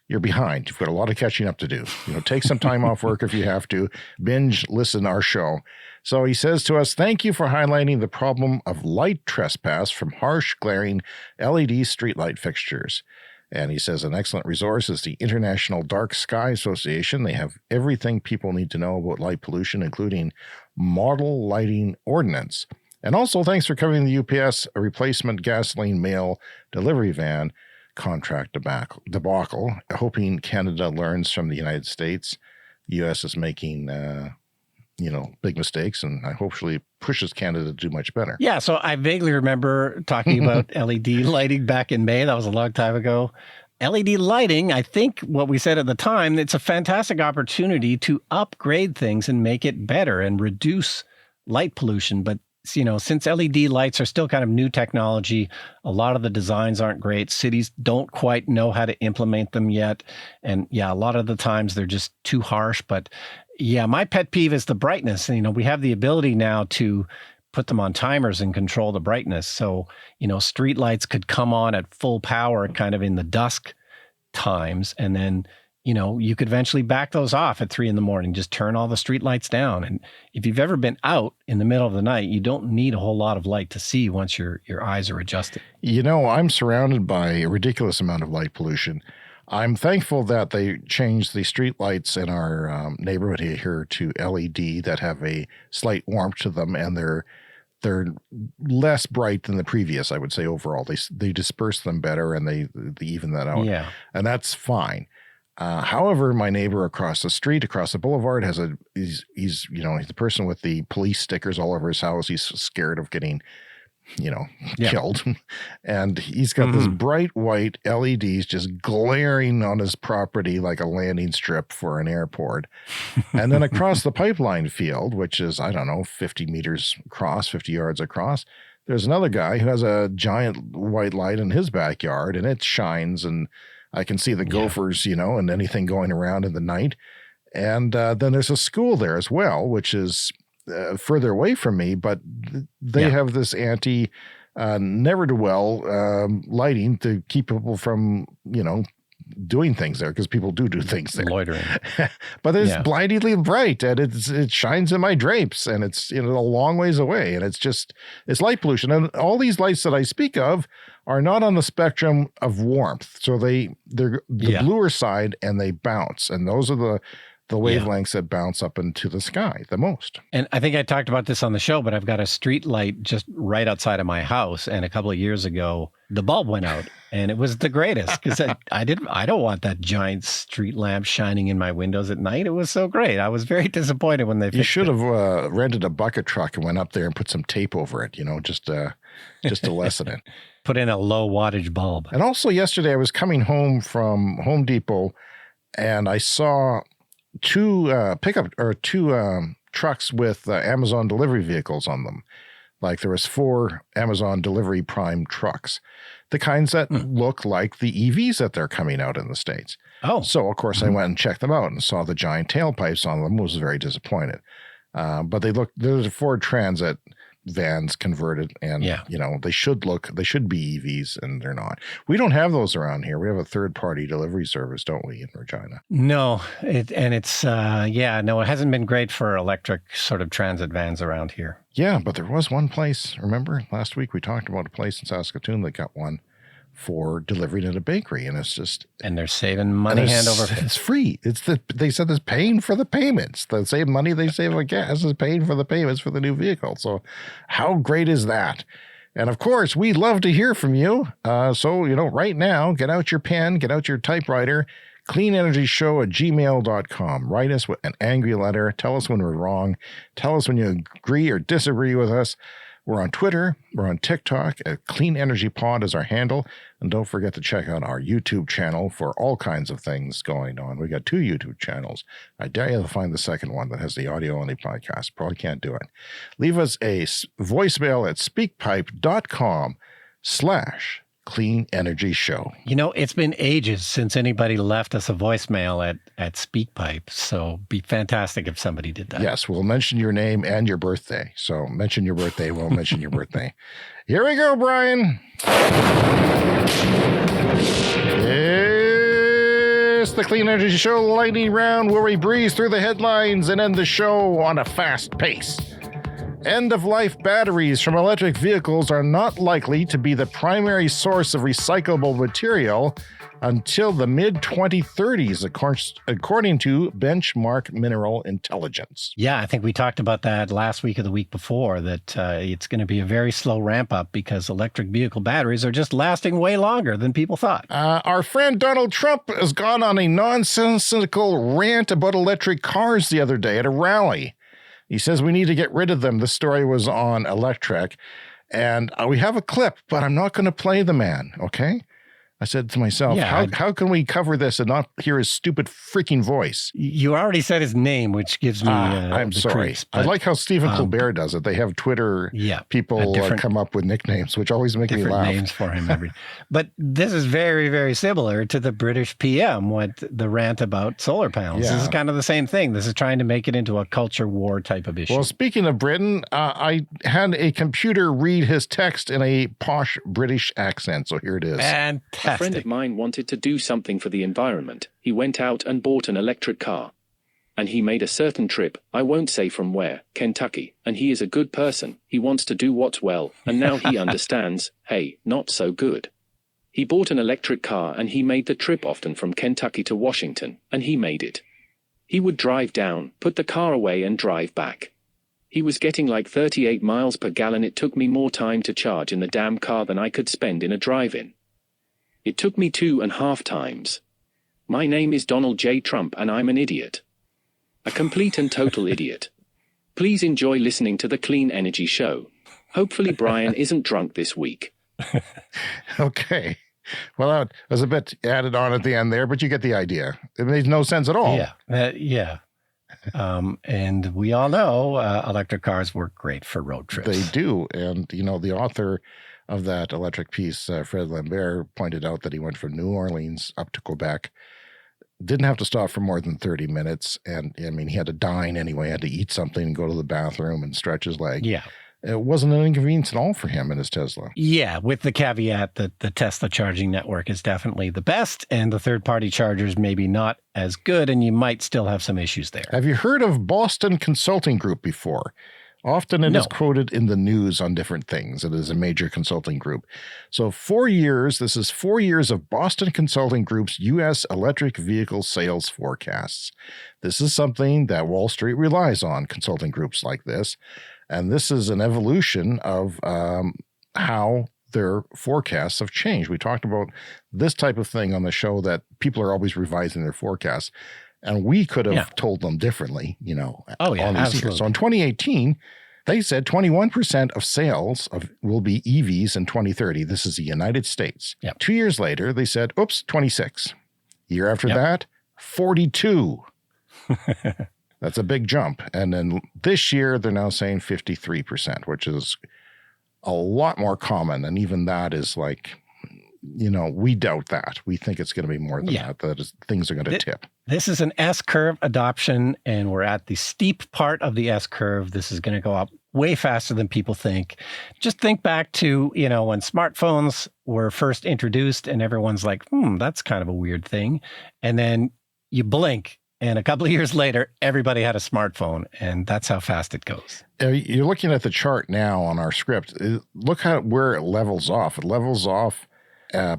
you're behind. You've got a lot of catching up to do. Take some time off work if you have to. Binge listen our show. So he says to us, thank you for highlighting the problem of light trespass from harsh, glaring LED streetlight fixtures. And he says an excellent resource is the International Dark Sky Association. They have everything people need to know about light pollution, including model lighting ordinance. And also, thanks for covering the UPS replacement gasoline mail delivery van contract debacle. Hoping Canada learns from the United States. The U.S. is making big mistakes, and I hopefully pushes Canada to do much better. Yeah, so I vaguely remember talking about LED lighting back in May. That was a long time ago. LED lighting, I think what we said at the time, it's a fantastic opportunity to upgrade things and make it better and reduce light pollution. But, since LED lights are still kind of new technology, a lot of the designs aren't great. Cities don't quite know how to implement them yet. And a lot of the times they're just too harsh. But yeah, my pet peeve is the brightness. We have the ability now to put them on timers and control the brightness. So, street lights could come on at full power kind of in the dusk times. And then, you could eventually back those off at 3 a.m, just turn all the street lights down. And if you've ever been out in the middle of the night, you don't need a whole lot of light to see once your eyes are adjusted. I'm surrounded by a ridiculous amount of light pollution. I'm thankful that they changed the street lights in our neighborhood here to LED that have a slight warmth to them, and they're less bright than the previous, I would say, overall. They disperse them better, and they even that out. Yeah. And that's fine. However, my neighbor across the street, across the boulevard, he's the person with the police stickers all over his house. He's scared of getting killed. And he's got this bright white LEDs just glaring on his property like a landing strip for an airport. And then across the pipeline field, which is, 50 meters across, 50 yards across, there's another guy who has a giant white light in his backyard, and it shines, and I can see the gophers, and anything going around in the night. And then there's a school there as well, which is further away from me, but they have this never-do-well lighting to keep people from, doing things there, because people do things there. Loitering. But it's blindingly bright, and it shines in my drapes, and it's a long ways away, and it's light pollution. And all these lights that I speak of are not on the spectrum of warmth. So they're the bluer side, and they bounce. And those are the wavelengths that bounce up into the sky the most. And I think I talked about this on the show, but I've got a street light just right outside of my house. And a couple of years ago, the bulb went out, and it was the greatest, because I don't want that giant street lamp shining in my windows at night. It was so great. I was very disappointed when they fixed it. You should have rented a bucket truck and went up there and put some tape over it, just to lessen it. Put in a low wattage bulb. And also yesterday, I was coming home from Home Depot, and I saw two trucks with Amazon delivery vehicles on them. Like there was 4 Amazon delivery prime trucks, the kinds that look like the EVs that they're coming out in the States. Oh. So, of course, I went and checked them out and saw the giant tailpipes on them. Was very disappointed. But there's a Ford Transit vans converted, and they should be EVs, and they're not. We don't have those around here. We have a third-party delivery service, don't we, in Regina? No, it hasn't been great for electric sort of transit vans around here. Yeah, but there was one place, remember last week we talked about a place in Saskatoon that got one for delivering at a bakery, and it's just... And they're saving money hand over fist. It's free. They said it's paying for the payments. The same money they save on gas is paying for the payments for the new vehicle. So how great is that? And of course, we love to hear from you. So, right now, get out your pen, get out your typewriter, cleanenergyshow@gmail.com. Write us with an angry letter. Tell us when we're wrong. Tell us when you agree or disagree with us. We're on Twitter. We're on TikTok. Clean Energy Pod is our handle. And don't forget to check out our YouTube channel for all kinds of things going on. We got 2 YouTube channels. I dare you to find the second one that has the audio-only podcast. Probably can't do it. Leave us a voicemail at speakpipe.com/Clean Energy Show. It's been ages since anybody left us a voicemail at SpeakPipe, so be fantastic if somebody did that. Yes, we'll mention your name and your birthday. So mention your birthday, we'll mention your birthday. Here we go, Brian. It's the Clean Energy Show lightning round, where we breeze through the headlines and end the show on a fast pace. End-of-life batteries from electric vehicles are not likely to be the primary source of recyclable material until the mid-2030s, according to Benchmark Mineral Intelligence. Yeah, I think we talked about that last week or the week before, that it's going to be a very slow ramp-up because electric vehicle batteries are just lasting way longer than people thought. Our friend Donald Trump has gone on a nonsensical rant about electric cars the other day at a rally. He says we need to get rid of them. The story was on electric. And we have a clip, but I'm not going to play the man, okay? I said to myself, how can we cover this and not hear his stupid freaking voice? You already said his name, which gives me I'm sorry. creeps, I like how Stephen Colbert does it. They have Twitter people come up with nicknames, which always make me laugh. Different names for him. But this is very, very similar to the British PM, the rant about solar panels. Yeah. This is kind of the same thing. This is trying to make it into a culture war type of issue. Well, speaking of Britain, I had a computer read his text in a posh British accent, so here it is. Fantastic. A friend of mine wanted to do something for the environment. He went out and bought an electric car. And he made a certain trip, I won't say from where, Kentucky, and he is a good person. He wants to do what's well, and now he understands, hey, not so good. He bought an electric car and he made the trip often from Kentucky to Washington, and he made it. He would drive down, put the car away and drive back. He was getting like 38 miles per gallon. It took me more time to charge in the damn car than I could spend in a drive-in. It took me 2.5 times. My name is Donald J. Trump and I'm an idiot. A complete and total idiot. Please enjoy listening to the Clean Energy Show. Hopefully Brian isn't drunk this week. Okay. Well, that was a bit added on at the end there, but you get the idea. It made no sense at all. Yeah. And we all know electric cars work great for road trips. They do. And, the author of that electric piece, Fred Lambert, pointed out that he went from New Orleans up to Quebec, didn't have to stop for more than 30 minutes. And he had to dine anyway, had to eat something and go to the bathroom and stretch his leg. Yeah. it wasn't an inconvenience at all for him and his Tesla. Yeah, with the caveat that the Tesla charging network is definitely the best and the third-party chargers maybe not as good, and you might still have some issues there. Have you heard of Boston Consulting Group before? Often it is quoted in the news on different things. It is a major consulting group. So 4 years, this is 4 years of Boston Consulting Group's U.S. electric vehicle sales forecasts. This is something that Wall Street relies on, consulting groups like this. And this is an evolution of how their forecasts have changed. We talked about this type of thing on the show, that people are always revising their forecasts. And we could have told them differently, you know. Oh, yeah, absolutely. So in 2018, they said 21% of sales will be EVs in 2030. This is the United States. Yep. 2 years later, they said, oops, 26. Year after that, 42. That's a big jump. And then this year, they're now saying 53%, which is a lot more common. And even that is like, you know, we doubt that. We think it's going to be more than that things are going to tip. This is an S-curve adoption, and we're at the steep part of the S-curve. This is going to go up way faster than people think. Just think back to, you know, when smartphones were first introduced and everyone's like, that's kind of a weird thing. And then you blink, and a couple of years later, everybody had a smartphone, and that's how fast it goes. You're looking at the chart now on our script. Look where it levels off. It levels off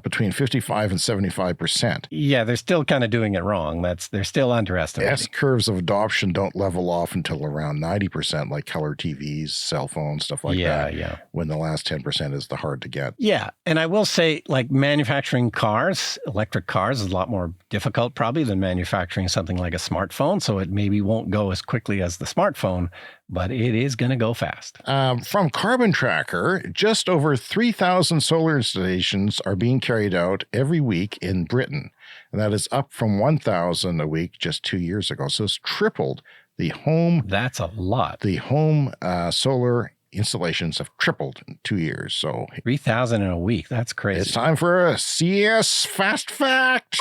between 55 and 75%. Yeah, they're still kind of doing it wrong. They're still underestimating. S-curves of adoption don't level off until around 90%, like color TVs, cell phones, stuff like that. Yeah. When the last 10% is the hard to get. Yeah, and I will say, like, manufacturing cars, electric cars, is a lot more difficult probably than manufacturing something like a smartphone. So it maybe won't go as quickly as the smartphone, but it is going to go fast. From Carbon Tracker, just over 3,000 solar installations are being carried out every week in Britain. And that is up from 1,000 a week just 2 years ago. So it's tripled the home. That's a lot. The home solar installations have tripled in 2 years. So 3,000 in a week. That's crazy. It's time for a CS Fast Fact.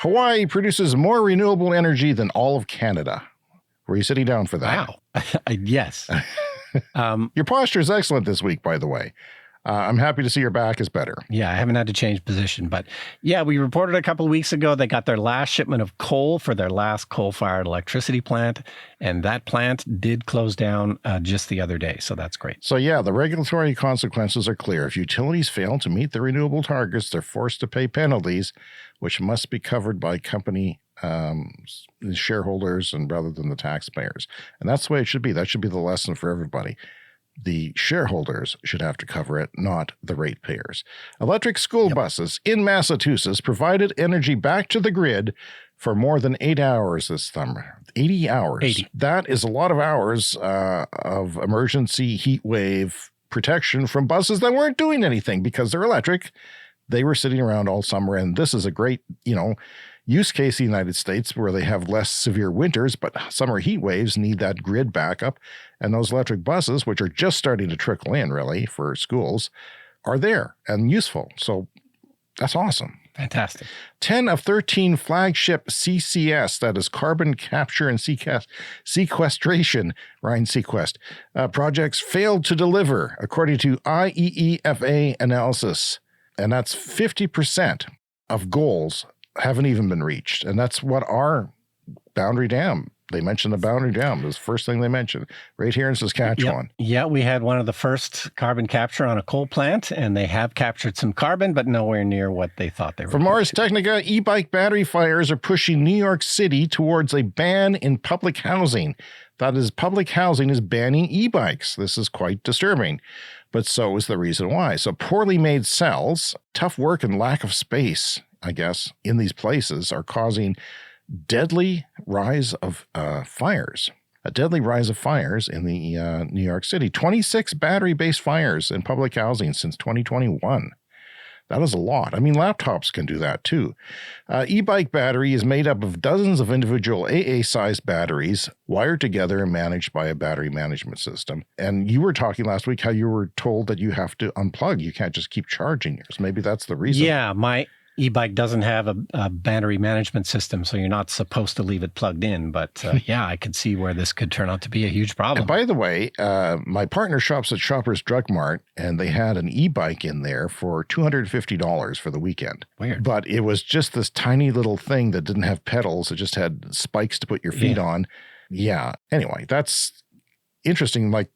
Hawaii produces more renewable energy than all of Canada. Were you sitting down for that? Wow. Yes. Your posture is excellent this week, by the way. I'm happy to see your back is better. Yeah, I haven't had to change position. But yeah, we reported a couple of weeks ago they got their last shipment of coal for their last coal-fired electricity plant. And that plant did close down just the other day. So that's great. So yeah, the regulatory consequences are clear. If utilities fail to meet the renewable targets, they're forced to pay penalties, which must be covered by company shareholders and rather than the taxpayers. And that's the way it should be. That should be the lesson for everybody. The shareholders should have to cover it, not the ratepayers. Electric school buses in Massachusetts provided energy back to the grid for more than 8 hours this summer. 80 hours. 80. That is a lot of hours of emergency heat wave protection from buses that weren't doing anything because they're electric. They were sitting around all summer, and this is a great, use case in the United States where they have less severe winters, but summer heat waves need that grid backup. And those electric buses, which are just starting to trickle in really for schools, are there and useful. So that's awesome. Fantastic. 10 of 13 flagship CCS, that is carbon capture and sequestration, Ryan Sequest, projects failed to deliver, according to IEEFA Analysis. And that's 50% of goals haven't even been reached. And that's what our Boundary Dam, they mentioned the Boundary Dam, was the first thing they mentioned, right here in Saskatchewan. Yeah, we had one of the first carbon capture on a coal plant, and they have captured some carbon, but nowhere near what they thought they were. From Ars Technica, e-bike battery fires are pushing New York City towards a ban in public housing. That is, public housing is banning e-bikes. This is quite disturbing. But so is the reason why. So poorly made cells, tough work and lack of space, I guess, in these places are causing deadly rise of fires. A deadly rise of fires in the New York City. 26 battery-based fires in public housing since 2021. That is a lot. I mean, laptops can do that too. E-bike battery is made up of dozens of individual AA-sized batteries wired together and managed by a battery management system. And you were talking last week how you were told that you have to unplug. You can't just keep charging yours. Maybe that's the reason. Yeah, my e-bike doesn't have a battery management system, so you're not supposed to leave it plugged in. But yeah, I could see where this could turn out to be a huge problem. And by the way, my partner shops at Shoppers Drug Mart, and they had an e-bike in there for $250 for the weekend. Weird. But it was just this tiny little thing that didn't have pedals. It just had spikes to put your feet on. Yeah. Anyway, that's interesting. Like,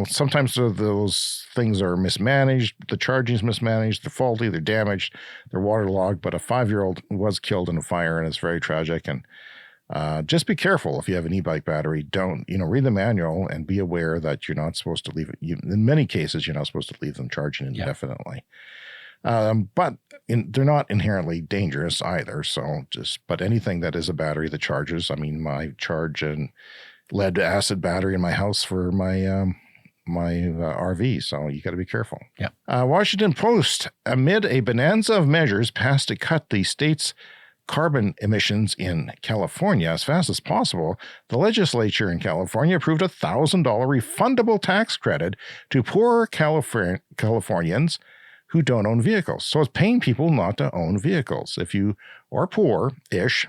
sometimes those things are mismanaged. The charging is mismanaged. They're faulty. They're damaged. They're waterlogged. But a 5-year-old was killed in a fire, and it's very tragic. And just be careful if you have an e-bike battery. Don't, read the manual and be aware that you're not supposed to leave it. In many cases, you're not supposed to leave them charging indefinitely. But they're not inherently dangerous either. But anything that is a battery that charges, my charge and lead acid battery in my house for my my RV, so you got to be careful. Yeah. Washington Post, amid a bonanza of measures passed to cut the state's carbon emissions in California as fast as possible, the legislature in California approved a $1,000 refundable tax credit to poorer Californians who don't own vehicles. So it's paying people not to own vehicles. If you are poor-ish,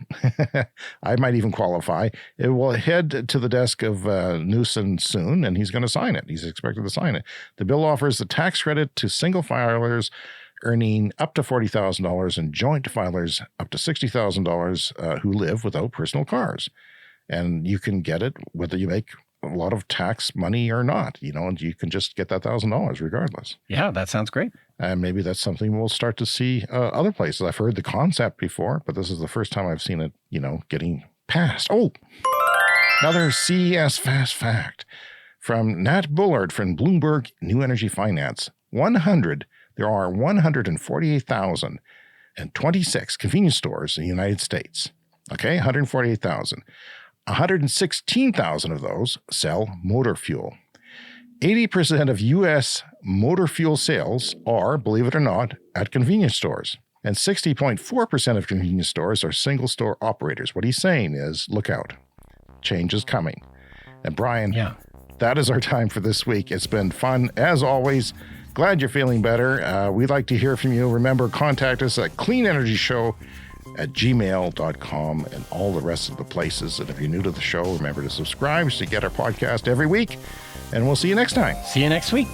I might even qualify, it will head to the desk of Newsom soon, and he's going to sign it. He's expected to sign it. The bill offers the tax credit to single filers earning up to $40,000 and joint filers up to $60,000 who live without personal cars. And you can get it whether you make a lot of tax money or not, and you can just get that $1,000 regardless. Yeah, that sounds great. And maybe that's something we'll start to see other places. I've heard the concept before, but this is the first time I've seen it, getting passed. Oh, another CES fast fact from Nat Bullard from Bloomberg New Energy Finance. There are 148,026 convenience stores in the United States. Okay, 148,000. 116,000 of those sell motor fuel. 80% of U.S. motor fuel sales are, believe it or not, at convenience stores. And 60.4% of convenience stores are single store operators. What he's saying is, look out. Change is coming. And Brian, that is our time for this week. It's been fun, as always. Glad you're feeling better. We'd like to hear from you. Remember, contact us at cleanenergyshow@gmail.com and all the rest of the places. And if you're new to the show, remember to subscribe so you get our podcast every week. And we'll see you next time. See you next week.